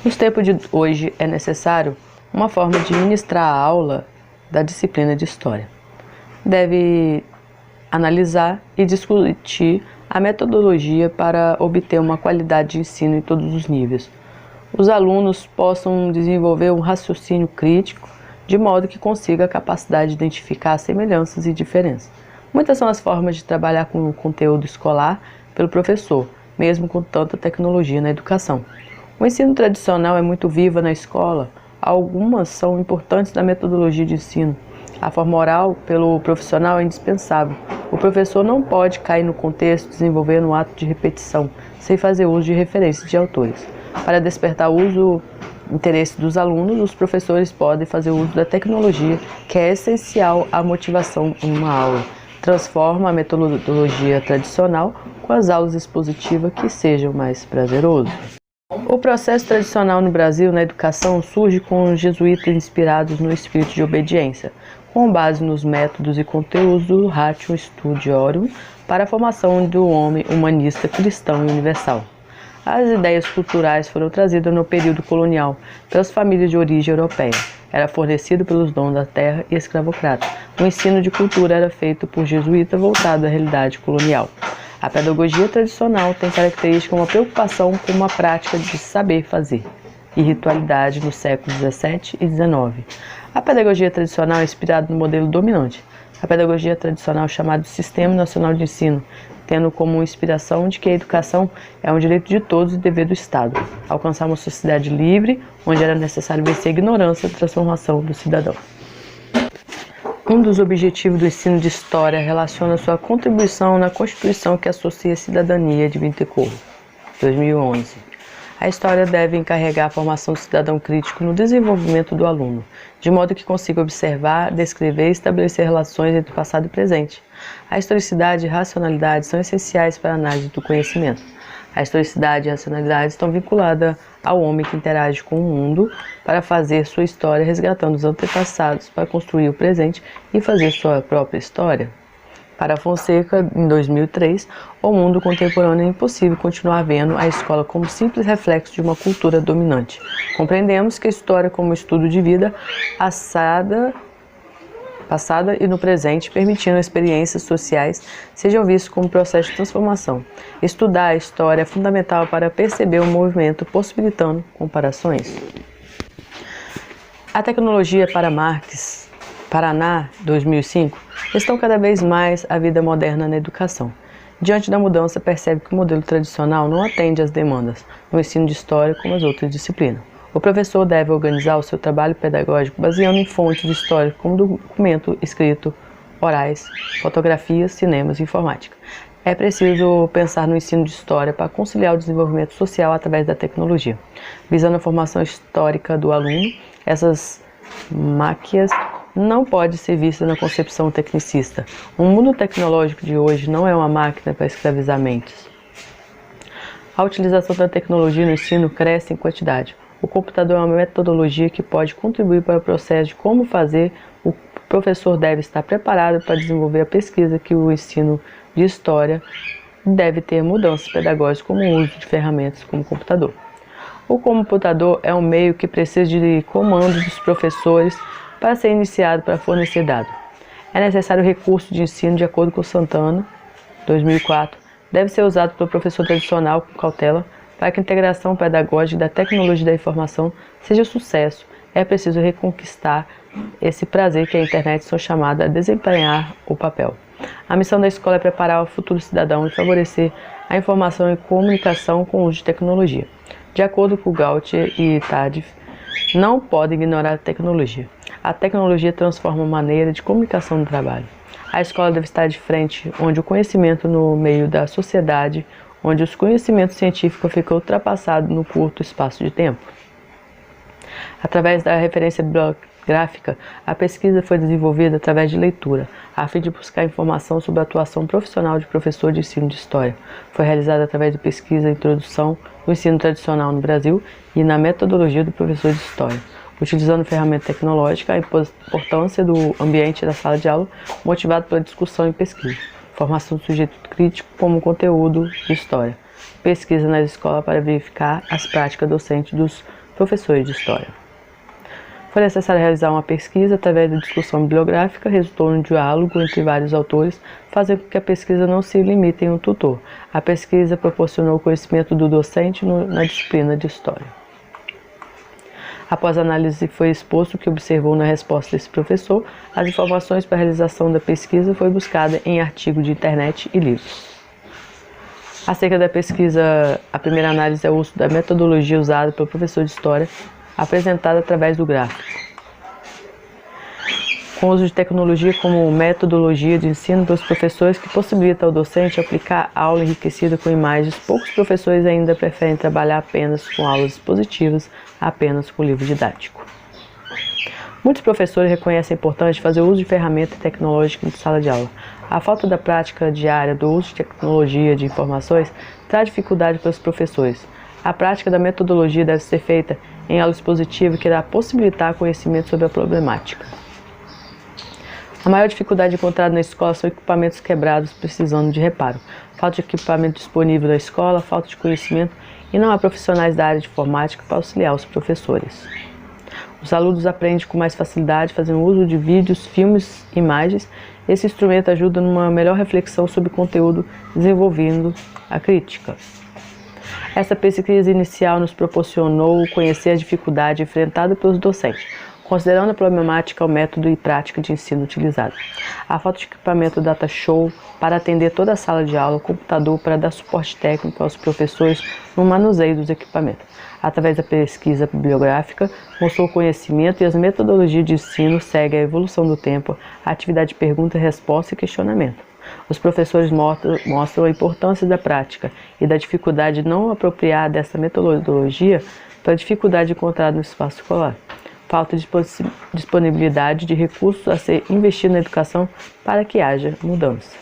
Nos tempos de hoje é necessário uma forma de ministrar a aula da disciplina de História. Deve analisar e discutir a metodologia para obter uma qualidade de ensino em todos os níveis. Os alunos possam desenvolver um raciocínio crítico, de modo que consiga a capacidade de identificar semelhanças e diferenças. Muitas são as formas de trabalhar com o conteúdo escolar pelo professor, mesmo com tanta tecnologia na educação. O ensino tradicional é muito vivo na escola. Algumas são importantes na metodologia de ensino. A forma oral pelo profissional é indispensável. O professor não pode cair no contexto desenvolvendo um ato de repetição, sem fazer uso de referências de autores. Para despertar o interesse dos alunos, os professores podem fazer uso da tecnologia, que é essencial à motivação em uma aula. Transforma a metodologia tradicional com as aulas expositivas que sejam mais prazerosas. O processo tradicional no Brasil na educação surge com os jesuítas inspirados no espírito de obediência, com base nos métodos e conteúdos do Ratio Studiorum para a formação do homem humanista, cristão e universal. As ideias culturais foram trazidas no período colonial pelas famílias de origem europeia. Era fornecido pelos donos da terra e escravocratas. O ensino de cultura era feito por jesuítas voltado à realidade colonial. A pedagogia tradicional tem característica uma preocupação com uma prática de saber fazer e ritualidade nos séculos XVII e XIX. A pedagogia tradicional é inspirada no modelo dominante. A pedagogia tradicional é chamada de Sistema Nacional de Ensino, tendo como inspiração de que a educação é um direito de todos e dever do Estado, alcançar uma sociedade livre, onde era necessário vencer a ignorância e a transformação do cidadão. Um dos objetivos do ensino de História relaciona sua contribuição na Constituição que associa a cidadania de Wittenberg, 2011. A História deve encarregar a formação do cidadão crítico no desenvolvimento do aluno, de modo que consiga observar, descrever e estabelecer relações entre passado e presente. A historicidade e racionalidade são essenciais para a análise do conhecimento. A historicidade e a racionalidade estão vinculadas ao homem que interage com o mundo para fazer sua história, resgatando os antepassados para construir o presente e fazer sua própria história. Para Fonseca, em 2003, o mundo contemporâneo é impossível continuar vendo a escola como simples reflexo de uma cultura dominante. Compreendemos que a história como estudo de vida passada e no presente, permitindo experiências sociais sejam vistos como processo de transformação. Estudar a história é fundamental para perceber o movimento, possibilitando comparações. A tecnologia para Marx, Paraná, 2005, estão cada vez mais a vida moderna na educação. Diante da mudança, percebe que o modelo tradicional não atende às demandas no ensino de história como as outras disciplinas. O professor deve organizar o seu trabalho pedagógico baseando em fontes de história como documento escrito, orais, fotografias, cinemas e informática. É preciso pensar no ensino de história para conciliar o desenvolvimento social através da tecnologia. Visando a formação histórica do aluno, essas máquinas não pode ser vista na concepção tecnicista. O mundo tecnológico de hoje não é uma máquina para escravizar mentes. A utilização da tecnologia no ensino cresce em quantidade. O computador é uma metodologia que pode contribuir para o processo de como fazer. O professor deve estar preparado para desenvolver a pesquisa que o ensino de história deve ter mudanças pedagógicas como o uso de ferramentas como o computador. O computador é um meio que precisa de comandos dos professores para ser iniciado para fornecer dados. É necessário recurso de ensino de acordo com Santana, 2004, deve ser usado pelo professor tradicional com cautela para que a integração pedagógica da tecnologia da informação seja sucesso. É preciso reconquistar esse prazer que a internet são chamadas a desempenhar o papel. A missão da escola é preparar o futuro cidadão e favorecer a informação e comunicação com o uso de tecnologia. De acordo com Gautier e Tadif, não pode ignorar a tecnologia. A tecnologia transforma a maneira de comunicação do trabalho. A escola deve estar de frente, onde o conhecimento no meio da sociedade, onde os conhecimentos científicos ficam ultrapassados no curto espaço de tempo. Através da referência bibliográfica, a pesquisa foi desenvolvida através de leitura, a fim de buscar informação sobre a atuação profissional de professor de ensino de história. Foi realizada através de pesquisa e introdução do ensino tradicional no Brasil e na metodologia do professor de história, utilizando ferramenta tecnológica, a importância do ambiente da sala de aula, motivado pela discussão e pesquisa. Formação do sujeito crítico como conteúdo de história. Pesquisa nas escolas para verificar as práticas docentes dos professores de História. Foi necessário realizar uma pesquisa através da discussão bibliográfica, resultou em um diálogo entre vários autores, fazendo com que a pesquisa não se limite em um tutor. A pesquisa proporcionou o conhecimento do docente na disciplina de História. Após a análise, foi exposto o que observou na resposta desse professor. As informações para a realização da pesquisa foi buscada em artigos de internet e livros. Acerca da pesquisa, a primeira análise é o uso da metodologia usada pelo professor de História, apresentada através do gráfico. Com o uso de tecnologia como metodologia de ensino para os professores que possibilita ao docente aplicar aula enriquecida com imagens, poucos professores ainda preferem trabalhar apenas com aulas expositivas, apenas com livro didático. Muitos professores reconhecem a importância de fazer uso de ferramentas tecnológicas em sala de aula. A falta da prática diária do uso de tecnologia de informações traz dificuldade para os professores. A prática da metodologia deve ser feita em aula expositiva que irá possibilitar conhecimento sobre a problemática. A maior dificuldade encontrada na escola são equipamentos quebrados precisando de reparo. Falta de equipamento disponível na escola, falta de conhecimento e não há profissionais da área de informática para auxiliar os professores. Os alunos aprendem com mais facilidade fazendo uso de vídeos, filmes, imagens. Esse instrumento ajuda numa melhor reflexão sobre o conteúdo, desenvolvendo a crítica. Essa pesquisa inicial nos proporcionou conhecer a dificuldade enfrentada pelos docentes, considerando a problemática, o método e prática de ensino utilizado. A falta de equipamento data show para atender toda a sala de aula, computador para dar suporte técnico aos professores no manuseio dos equipamentos. Através da pesquisa bibliográfica, mostrou o conhecimento e as metodologias de ensino seguem a evolução do tempo, a atividade de pergunta, resposta e questionamento. Os professores mostram a importância da prática e da dificuldade não apropriada dessa metodologia para a dificuldade encontrada no espaço escolar. Falta de disponibilidade de recursos a ser investido na educação para que haja mudança.